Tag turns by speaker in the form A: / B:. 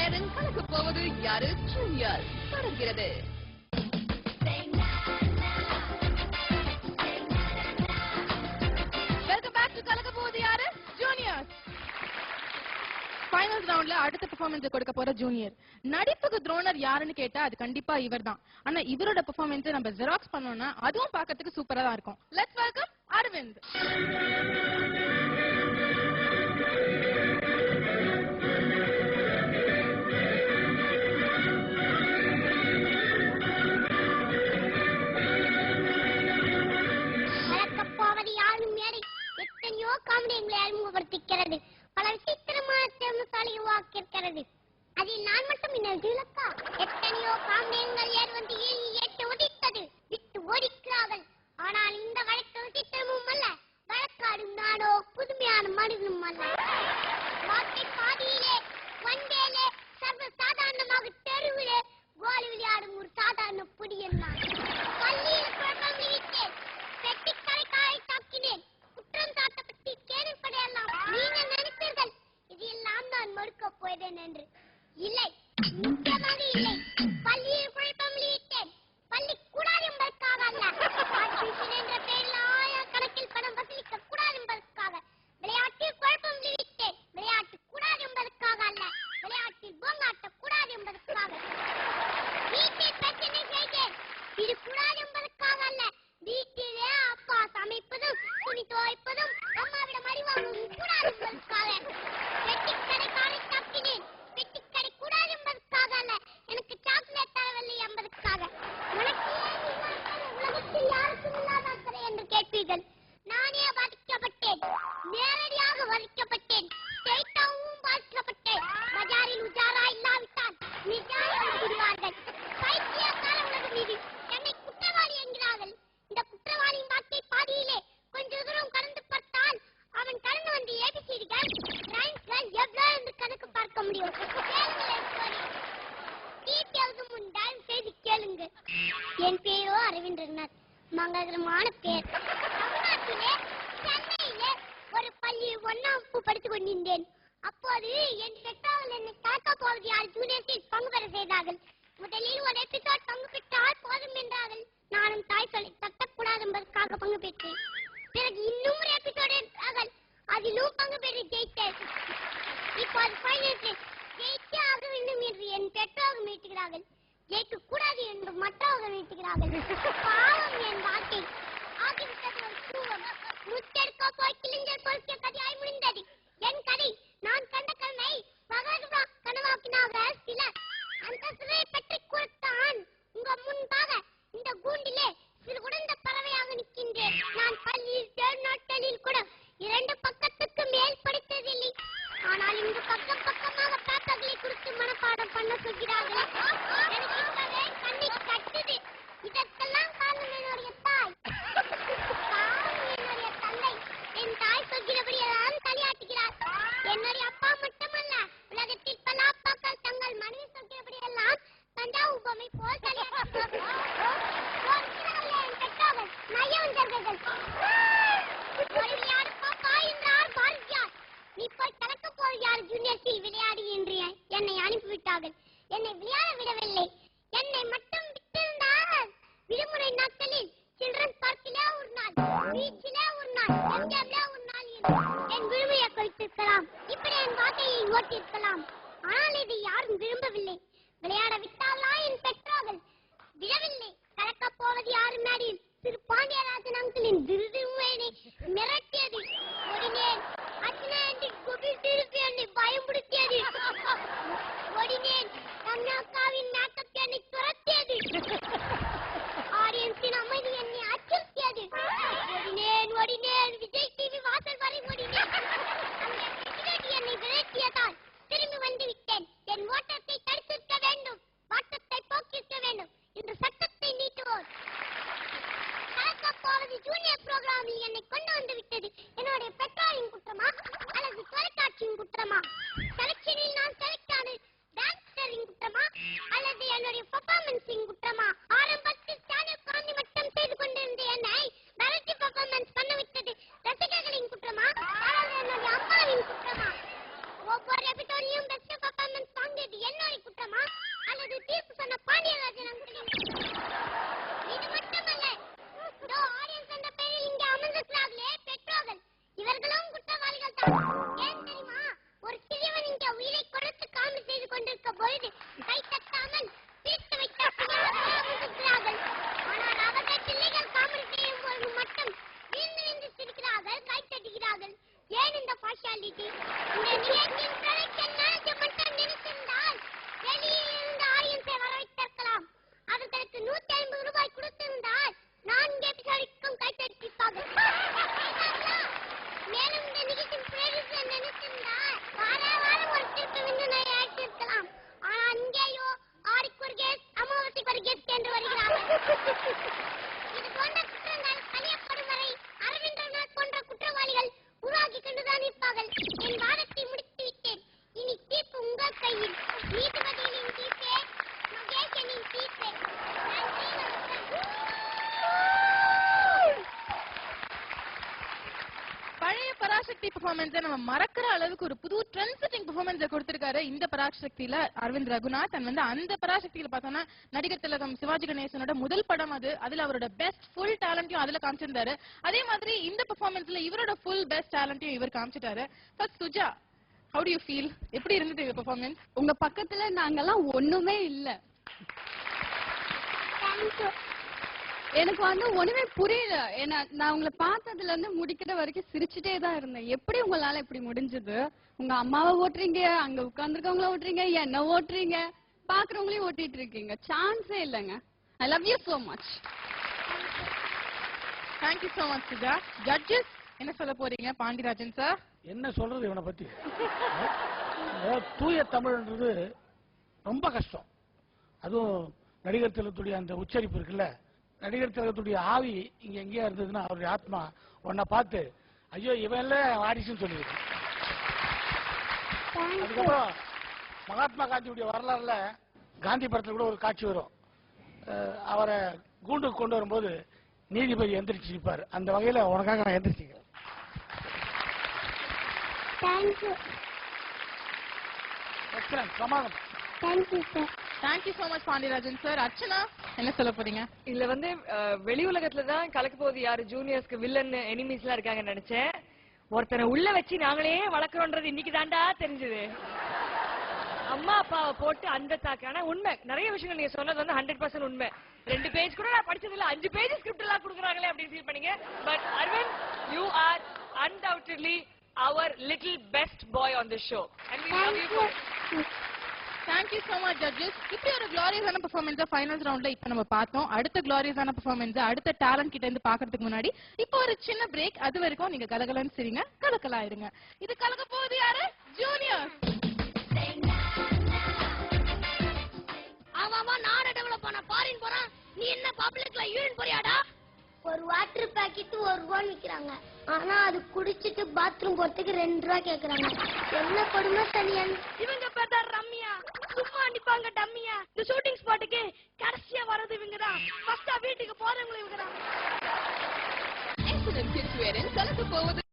A: பேரன் கலக்க போவது யாரு ஜூனியர் தொடர்கிறது. வெல்கம் பேக் டு கலக்க போவது யாரு ஜூனியர். ஃபைனல் ரவுண்ட்ல அடுத்த பெர்ஃபார்மன்ஸ் கொடுக்க போற ஜூனியர். நடிப்புக்கு துரோணர் யாருன்னு கேட்டா அது கண்டிப்பா இவர்தான். ஆனா இவரோட பெர்ஃபார்மன்ஸ் நம்ம ஜெராக்ஸ் பண்ணோம்னா அதுவும் பார்க்கிறதுக்கு சூப்பரா தான் இருக்கும். Let's welcome Aravind.
B: வழக்கப்போவது யாரும் மேடை எத்தனையோ காமெடிகளை அறிமுகப்படுத்திக்கிறது. பல விசித்திரமான திறமைசாலி உருவாக்கியிருக்கிறது. அதில் நான் மட்டும் விளக்கா எத்தனையோ காமெடிகள் ஏறி வந்து ஏற்று ஒதித்தது விட்டு ஓடிக்கிறார்கள். ஆனால் இந்த வழக்கு விசித்திரமும் அல்ல, வழக்காடும் நாடோ புதுமையான மனிதனும் அல்ல. வார்த்தை பாதியிலே வந்தேலே சர்வ சாதாரணமாக தெருவிலே கோலி விளையாடும் ஒரு சாதாரண புடியன் நான். பள்ளியில் குழப்பம் விழித்தேன், பெட்டிக்கடை காயை தாக்கினேன், குற்றம் சாட்டப்பட்டு கேள்விப்படையெல்லாம் நீங்கள் நினைத்தீர்கள் இது எல்லாம் நான் மறுக்க போய்தேன் என்று. இல்லை, நிச்சயமாக இல்லை. பள்ளியில் குழப்பம் விழித்தேன், பள்ளி கூடாது என்பதற்காக அல்ல, என்ற பெயரில் ஆயிரக்கணக்கில் பணம் வசூலிக்க கூடாது என்பதற்காக. விளையாட்டில் குழப்பம் விழித்தேன், விளையாட்டு கூடாது என்பதற்காக அல்ல, விளையாட்டில் போங்காட்ட கூடாது என்பதற்காக. வீட்டில் பிரச்சனை செய்தேன், இது கூடாது என்பதற்காக அல்ல, வீட்டிலே அப்பா சமைப்பதும் துணி துவைப்பதும் அம்மாவிடம் அறிவாங்குவதும் கூடாது என்பதற்காக. பெட்டிக்கடை காலை தாக்கினேன், பெட்டிக்கடை கூடாது என்பதற்காக அல்ல, எனக்கு சாக்லேட் தரவில்லை என்பதற்காக. உலகத்தில் யாருக்கும் இல்லாத அக்கறை என்று கேட்பீர்கள். நானே பாதிக்கப்பட்டேன், நேரடியாக பாதிக்கப்பட்டேன், ஸ்ட்ரெயிட்டாகவும் பாதிக்கப்பட்டேன். பஜாரில் உஜாரா இல்லாவிட்டால் நிஜாரம் விடுவார்கள். பைத்தியக்கார உலகம் மீது என்னை குற்றவாளி என்கிறார்கள். இந்த குற்றவாளியின் வாக்கை பாதியிலே கொஞ்ச தூரம் கடந்து பார்த்தால் அவன் கடந்து வந்து ஏபிசிடிகள் ரைம்ஸ்கள் எவ்வளவு என்று கணக்கு பார்க்க முடியும். முன் தயவு செய்து கேளுங்க. என் பேரோ அரவிந்தர், மங்களகரமான பேர். தமிழ்நாட்டிலே சென்னையிலே ஒரு பள்ளி 1ஆம் வகுப்பு படித்துக் கொண்டிருந்தேன். அப்போது என் பெற்றோர்கள் என்னை கலக்க போவது யார் ஜூனியர்ஸில் பங்கு பெற செய்தார்கள். முதலில் ஒரு எபிசோட் பங்கு பெற்றால் போதும் என்றார்கள். நானும் தாய் சொல்லி தட்டக்கூடாது என்பதற்காக பங்கு பெற்றேன். பிறகு இன்னும் ஒரு எபிசோட் என்றார்கள், அதிலும் பங்கு பெற்று ஜெயித்தேன். இப்போது ஃபைனல் ஜெயித்து ஆக வேண்டும் என்று என் பெற்றோர்கள் மீட்டுகிறார்கள், ஜெயிக்க கூடாது என்று மற்றவர்கள் மீட்டுகிறார்கள். பாவம் என் வாழ்க்கை ஆகிவிட்டது ஒரு சூவம். முத்தெடுக்க போய் கிளிஞ்சல் பொறுக்கிய கதையாய் முடிந்தது என் கதை. நான் கண்ட கண்ணை கனவாக்கினார்கள் சிலர். அந்த சிலையை பற்றி கொடுத்தான் உங்க முன்பாக இந்த கூண்டிலே சிறு குழந்த பறவையாக நிற்கின்றேன். நான் பள்ளியில் தேர்நாட்டலில் கூட 2 பக்கத்துக்கு மேல் படித்ததில்லை. ஆனால் இங்கு பக்கம் பக்கமாக பேப்பர்களை குறித்து மனப்பாடம் பண்ண சொல்கிறார்கள். எனக்கு இப்பவே கண்ணை கட்டுது. இதற்கெல்லாம் காரணம் என்னுடைய தாய், என்னுடைய தந்தை. என் தாய் சொல்கிறபடி எல்லாம் தலையாட்டுகிறார். என்னுடைய அப்பா மட்டுமல்ல, உலகத்தில் பல அப்பாக்கள் தங்கள் மனைவி சொல்கிறபடி எல்லாம் தஞ்சாவூர் பொம்மை போல் தலையாட்டுகிறார்கள். என் பெற்றோர்கள் நயவஞ்சர்கள். ஒரு விளையாடு பாப்பா என்றார் பாரதியார். நீ போய் கலக்க போய் யார் ஜூனியர்ஸில் விளையாடி என்று என்னை அனுப்பிவிட்டார்கள். என்னை விளையாட விடவில்லை. என்னை மட்டும் விட்டிருந்தால் விடுமுறை நாட்களில் சில்ட்ரன்ஸ் பார்க்கிலே ஒரு நாள், பீச்சிலே ஒரு நாள், எம்ஜிஎம்ல ஒரு நாள் என் விடுமுறையை கழித்திருக்கலாம். இப்படி என் வாழ்க்கையை ஓட்டியிருக்கலாம். ஆனால் இதை யாரும் விரும்பவில்லை. விளையாட விட்டாலா என் பெற்றோர்கள் விடவில்லை. கலக்க போவது யாரு மேடையில் திரு பாண்டியராஜன் அங்கிளின் விருதுமையை மிரட்டியது. ஓடினேன். அச்சனை கோவில் திருப்பி என்னை பயமுடுத்தியது. ஓடினேன். தன்னாக்காவின் மேக்கப் என்னை துரத்தியது. ஆடியன்ஸின் அமைதி என்னை அச்சுறுத்தியது. ஓடினேன். விஜய் டிவி வாசல் வரை ஓடினேன். அங்கே செக்யூரிட்டி என்னை விரட்டியதால் திரும்பி வந்து விட்டு காமெடி செய்து கொண்டிருக்க பொழுது கை தட்டாமல் பிரித்து வைத்த சுற்றுகிறார்கள். ஆனால் அவர்கள் பிள்ளைகள் காமெடி செய்யும் பொழுது மட்டும் வீழ்ந்து வீழ்ந்து சிரிக்கிறார்கள், கை தட்டுகிறார்கள். ஏன் இந்த பார்ஷியாலிட்டி? இந்த நிகழ்ச்சியின் ப்ரொடக்ஷன் மேனேஜ்மெண்ட் நினைத்திருந்தால் வெளியில் இருந்து ஆடியன்ஸை வர வைத்திருக்கலாம். அவர்களுக்கு 150 ரூபாய் கொடுத்திருந்தால் 4 எபிசோடுக்கும் கை தட்டிப்பார்கள். மேலும் இந்த நிகழ்ச்சியின் ப்ரொடியூசர் நினைத்திருந்தால் வாரம் ஒரு திருப்பி விருந்தினரை அழைத்திருக்கலாம். ஆனால் இங்கேயோ ஆடிக்கு ஒரு கெஸ்ட், அமாவாசைக்கு ஒரு கெஸ்ட் என்று வருகிறார்கள். இது போன்ற குற்றங்கள் கழியப்படும் வரை அரவிந்தர் போன்ற குற்றவாளிகள் உருவாக்கி கொண்டுதான் இருப்பார்கள். என் வாதத்தை முடித்து விட்டேன். இனி தீர்ப்பு உங்கள் கையில். நீதிபதிகளின் தீர்ப்பே மகேஷனின் தீர்ப்பே. நன்றி, வணக்கம்.
A: பழைய பராசக்தி பெர்ஃபார்மன்ஸை நம்ம மறக்கிற அளவுக்கு ஒரு புது ட்ரெண்ட் செட்டிங் பெர்ஃபார்மன்ஸை கொடுத்திருக்காரு இந்த பராசக்தியில அரவிந்த் ரகுநாத். அண்ட் அந்த பராசக்தியில பார்த்தோம்னா நடிகர் திலகம் சிவாஜி கணேசனோட முதல் படம் அது. அதுல அவரோட பெஸ்ட் ஃபுல் டேலண்ட்டையும் அதுல காமிச்சிருந்தாரு. அதே மாதிரி இந்த பெர்ஃபார்மன்ஸ்ல இவரோட ஃபுல் பெஸ்ட் டேலண்ட்டையும் இவர் காமிச்சிட்டாரு. First Suja, how do you feel? எப்படி இருந்தது இந்த பெர்ஃபார்மன்ஸ்?
C: உங்க பக்கத்துல நாங்கெல்லாம் ஒண்ணுமே இல்ல. எனக்கு ஒண்ணுமே புரியல. நான் உங்களை பார்த்ததுல இருந்து முடிக்கிற வரைக்கும் சிரிச்சுட்டே தான் இருந்தேன். எப்படி உங்களால இப்படி முடிஞ்சது? உங்க அம்மாவை ஓட்டுறீங்க, அங்க உட்கார்ந்துருக்கவங்கள ஓட்டுறீங்க, என்ன ஓட்டுறீங்க, பாக்குறவங்களையும் ஓட்டிட்டு இருக்கீங்க. சான்ஸே இல்லைங்க. I love you so much.
A: Thank you so much Suja. Judges என்ன சொல்ல போறீங்க? பாண்டியராஜன் சார்
D: என்ன சொல்றது இவனை பத்தி? தூய தமிழ்ன்றது ரொம்ப கஷ்டம். அதுவும் நடிகர் திலகத்துடைய அந்த உச்சரிப்பு இருக்குல்ல, நடிகர் திலகத்துடைய ஆவி இங்க எங்கேயா இருந்ததுன்னா அவருடைய ஆத்மா உன்னை பார்த்து ஐயோ இவன் இல்ல ஆடிஷன் சொல்லியிருக்கு. அதுக்கப்புறம் மகாத்மா காந்தியுடைய வரலாறுல காந்தி படத்துல கூட ஒரு காட்சி வரும். அவரை கூண்டுக்கு கொண்டு வரும்போது நீதிபதி எந்திரிச்சு நிற்பார். அந்த வகையில உனக்காக நான் எந்திரிச்சிக்கிறேன். பிரமாதம்.
A: Thank you so much Pandiarajan sir. Archana என்ன சொல்ல போறீங்க?
E: இதுல வெளி உலகத்துல தான் கலக்க போகுது யாரு ஜூனியர்ஸ்க்கு வில்லன் எனிமீஸ் எல்லாம் இருக்காங்கன்னு நினைச்சேன். ஒருத்தனை உள்ள வச்சு நாங்களே வளர்க்கறோன்றது இன்னைக்கு தாண்டா தெரிஞ்சது. அம்மா அப்பாவை போட்டு அந்த தாக்கு. ஆனா உண்மை நிறைய விஷயங்கள் நீங்க சொன்னது 100% உண்மை. 2 பேஜ் கூட நான் படிச்சது இல்ல, 5 பேஜ் ஸ்கிரிப்ட் எல்லாம் கொடுக்குறாங்களே அப்படின்னு ஃபீல் பண்ணீங்க. But Aravind, you are undoubtedly our little best boy on the show and we love you for it.
A: Thank you so much judges. இப்படி ஒரு gloriousான performance ஃபைனல்ஸ் ரவுண்ட்ல இப்ப நம்ம பார்த்தோம். அடுத்த gloriousான performance அடுத்த டேலண்ட் கிட்ட இருந்து பார்க்கிறதுக்கு முன்னாடி இப்போ ஒரு சின்ன பிரேக். அது வரைக்கும் நீங்க கலகலன்னு சிரிங்க, கலக்கலா இருங்க. இது கலக்க போகுது யாரு? ஜூனியர்.
B: ஆமாமா, நானே டெவலப் பண்ண ஃபாரின் போறேன். நீ என்ன பப்ளிக்ல யூரின் போறியாடா? ஒரு வாட்டர் பாக்கெட் 1 ரூபாய் விக்கிறாங்க. ஆனா அது குடிச்சிட்டு பாத்ரூம் போறதுக்கு 2 ரூபாய் கேக்குறாங்க. என்ன கொடுமை தனியன். இவங்க பேர் ரம்யா. சும்மா நிப்பாங்க டம்மியா. இந்த ஷூட்டிங் ஸ்பாட்டுக்கு கடைசியா வரது இவங்க தான். ஃபர்ஸ்டா வீட்டுக்கு போறவங்க இவங்க தான்.
F: இன்சிடென்ட் கிட்ஸ் வேறன் கலக்க போகுது.